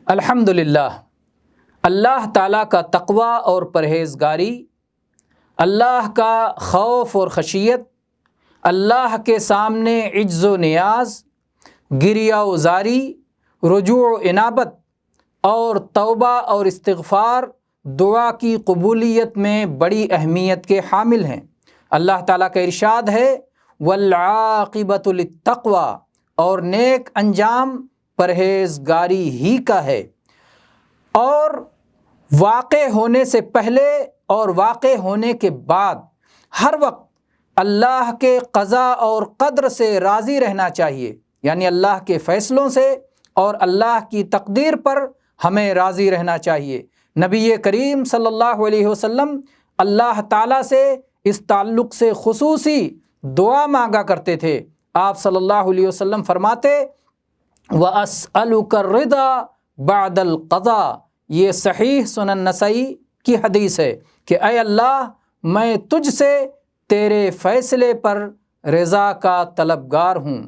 الحمدللہ، اللہ تعالیٰ کا تقوی اور پرہیزگاری، اللہ کا خوف اور خشیت، اللہ کے سامنے عجز و نیاز، گریہ و زاری، رجوع و انابت اور توبہ اور استغفار دعا کی قبولیت میں بڑی اہمیت کے حامل ہیں۔ اللہ تعالیٰ کا ارشاد ہے وَالْعَاقِبَةُ لِلتَّقْوَىٰ، اور نیک انجام پرہیزگاری ہی کا ہے۔ اور واقع ہونے سے پہلے اور واقع ہونے کے بعد ہر وقت اللہ کے قضا اور قدر سے راضی رہنا چاہیے، یعنی اللہ کے فیصلوں سے اور اللہ کی تقدیر پر ہمیں راضی رہنا چاہیے۔ نبی کریم صلی اللہ علیہ وسلم اللہ تعالیٰ سے اس تعلق سے خصوصی دعا مانگا کرتے تھے۔ آپ صلی اللہ علیہ وسلم فرماتے وَأَسْأَلُكَ الرِّضَا بَعْدَ الْقَضَاءِ، یہ صحیح سنن نسائی کی حدیث ہے کہ اے اللہ، میں تجھ سے تیرے فیصلے پر رضا کا طلبگار ہوں۔